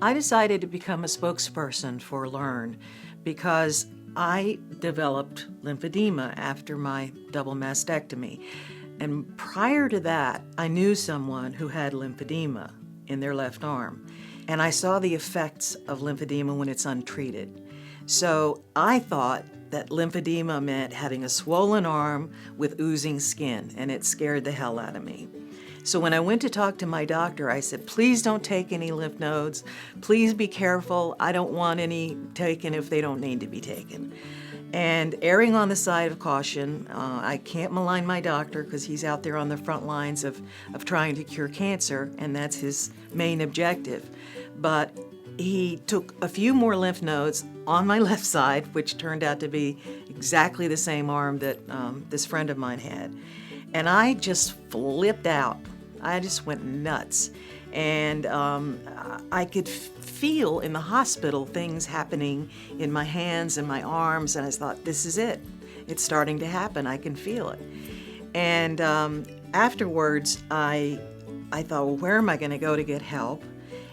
I decided to become a spokesperson for LE&RN because I developed lymphedema after my double mastectomy. And prior to that, I knew someone who had lymphedema in their left arm. And I saw the effects of lymphedema when it's untreated. So I thought that lymphedema meant having a swollen arm with oozing skin, and it scared the hell out of me. So when I went to talk to my doctor, I said, please don't take any lymph nodes. Please be careful. I don't want any taken if they don't need to be taken. And erring on the side of caution, I can't malign my doctor because he's out there on the front lines of trying to cure cancer, and that's his main objective. But he took a few more lymph nodes on my left side, which turned out to be exactly the same arm that this friend of mine had. And I just flipped out. I just went nuts. And I could feel in the hospital things happening in my hands and my arms, and I thought, this is it. It's starting to happen. I can feel it. And afterwards, I thought, well, where am I going to go to get help?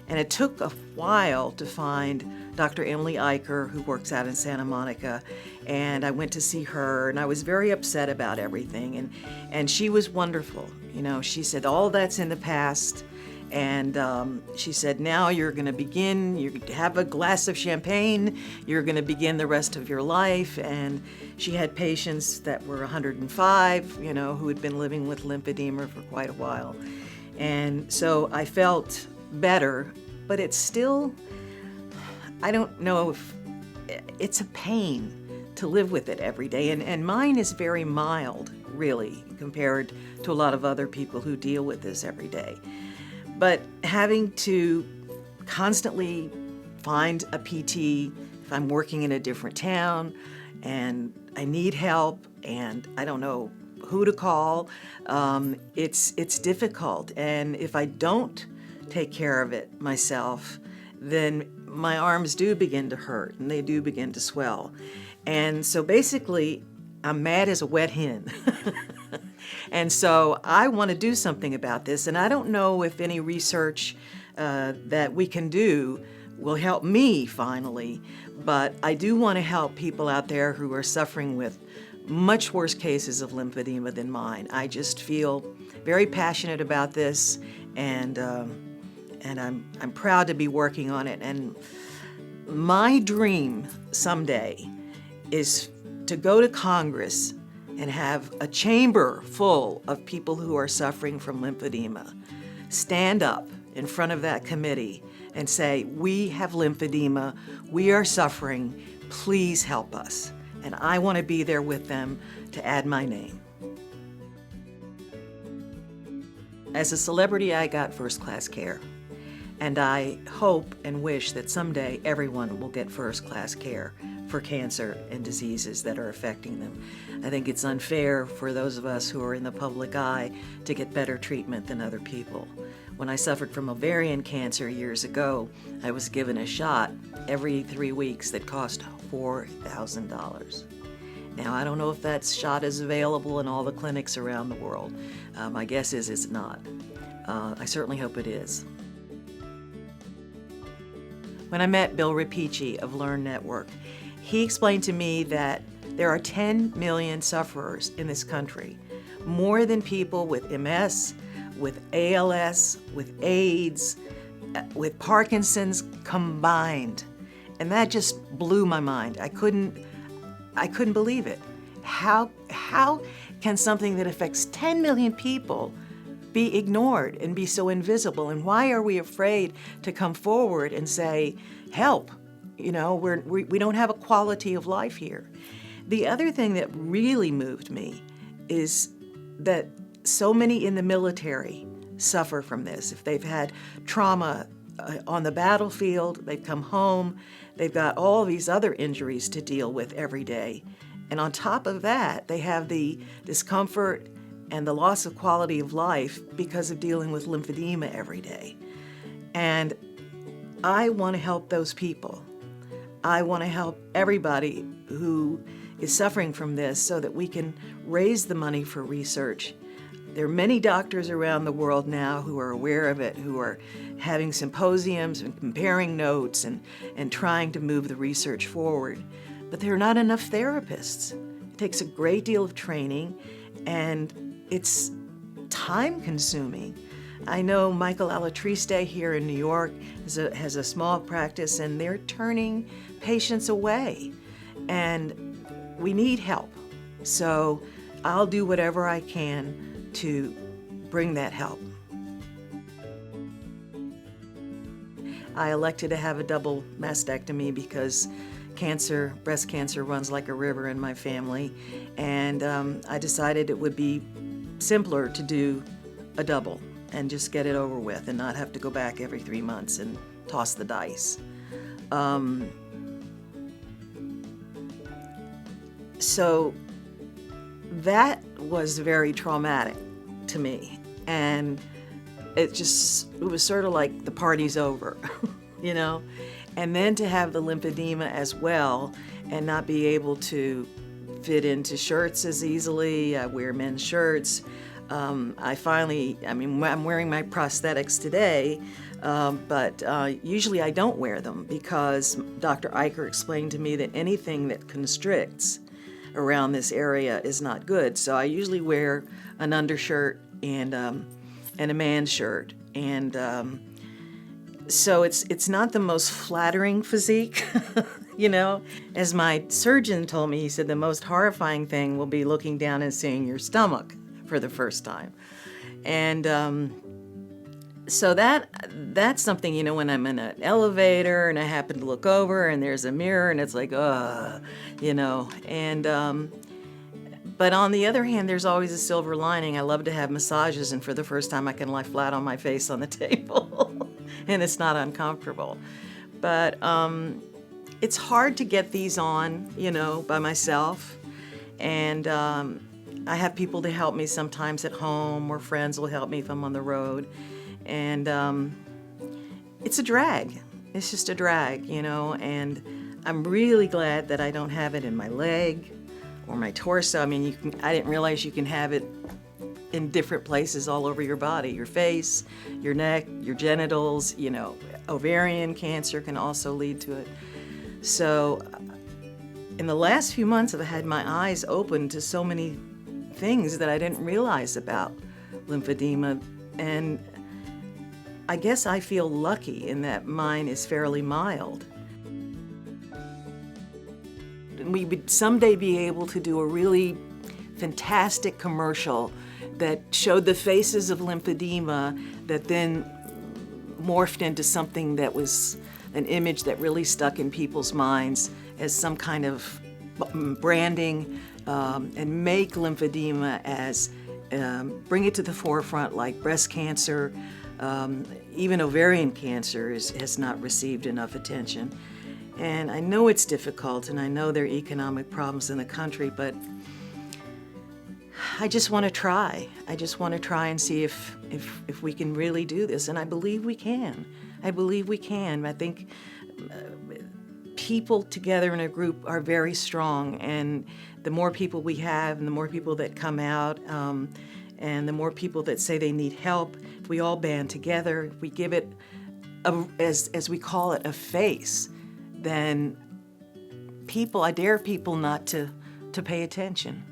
And it took a while to find Dr. Emily Eicher, who works out in Santa Monica, and I went to see her, and I was very upset about everything, and she was wonderful. You know, she said, all that's in the past, and she said, now you're going to begin, you have a glass of champagne, you're going to begin the rest of your life. And she had patients that were 105, you know, who had been living with lymphedema for quite a while. And so I felt better, but it's still, I don't know if it's a pain to live with it every day. And mine is very mild, really, compared to a lot of other people who deal with this every day. But having to constantly find a PT if I'm working in a different town and I need help and I don't know who to call, it's difficult. And if I don't take care of it myself, then my arms do begin to hurt and they do begin to swell. And so basically, I'm mad as a wet hen. And so I want to do something about this, and I don't know if any research that we can do will help me finally, but I do want to help people out there who are suffering with much worse cases of lymphedema than mine. I just feel very passionate about this, and I'm proud to be working on it. And my dream someday is to go to Congress and have a chamber full of people who are suffering from lymphedema stand up in front of that committee and say, we have lymphedema, we are suffering, please help us. And I want to be there with them to add my name. As a celebrity, I got first-class care. And I hope and wish that someday everyone will get first-class care for cancer and diseases that are affecting them. I think it's unfair for those of us who are in the public eye to get better treatment than other people. When I suffered from ovarian cancer years ago, I was given a shot every 3 weeks that cost $4,000. Now, I don't know if that shot is available in all the clinics around the world. My guess is it's not. I certainly hope it is. When I met Bill Rapici of LE&RN Network, he explained to me that there are 10 million sufferers in this country, more than people with MS, with ALS, with AIDS, with Parkinson's combined. And that just blew my mind. I couldn't believe it. How can something that affects 10 million people be ignored and be so invisible? And why are we afraid to come forward and say, help? You know, we don't have a quality of life here. The other thing that really moved me is that so many in the military suffer from this. If they've had trauma on the battlefield, they've come home, they've got all these other injuries to deal with every day. And on top of that, they have the discomfort and the loss of quality of life because of dealing with lymphedema every day. And I want to help those people. I want to help everybody who is suffering from this so that we can raise the money for research. There are many doctors around the world now who are aware of it, who are having symposiums and comparing notes and trying to move the research forward. But there are not enough therapists. It takes a great deal of training, and it's time-consuming. I know Michael Alatriste here in New York has a small practice, and they're turning patients away, and we need help. So I'll do whatever I can to bring that help. I elected to have a double mastectomy because breast cancer runs like a river in my family, and I decided it would be simpler to do a double and just get it over with and not have to go back every 3 months and toss the dice. So that was very traumatic to me, and it was sort of like the party's over, you know? And then to have the lymphedema as well and not be able to fit into shirts as easily. I wear men's shirts. I'm wearing my prosthetics today, but usually I don't wear them because Dr. Eicher explained to me that anything that constricts around this area is not good. So I usually wear an undershirt and a man's shirt. And so it's not the most flattering physique, you know. As my surgeon told me, he said the most horrifying thing will be looking down and seeing your stomach for the first time. And so that's something, you know, when I'm in an elevator and I happen to look over and there's a mirror and it's like, you know. And but on the other hand, there's always a silver lining. I love to have massages, and for the first time I can lie flat on my face on the table. And it's not uncomfortable. But it's hard to get these on, you know, by myself. And I have people to help me sometimes at home, or friends will help me if I'm on the road. And it's a drag. It's just a drag, you know. And I'm really glad that I don't have it in my leg or my torso. I mean, I didn't realize you can have it in different places all over your body, your face, your neck, your genitals, you know. Ovarian cancer can also lead to it. So in the last few months, I've had my eyes open to so many things that I didn't realize about lymphedema. And I guess I feel lucky in that mine is fairly mild. We would someday be able to do a really fantastic commercial that showed the faces of lymphedema that then morphed into something that was an image that really stuck in people's minds as some kind of branding, and make lymphedema as, bring it to the forefront like breast cancer, even ovarian cancer has not received enough attention. And I know it's difficult, and I know there are economic problems in the country, but I just want to try. I just want to try and see if we can really do this, and I believe we can. I believe we can. I think people together in a group are very strong, and the more people we have, and the more people that come out, and the more people that say they need help, if we all band together, if we give it, as we call it, a face, then I dare people not to pay attention.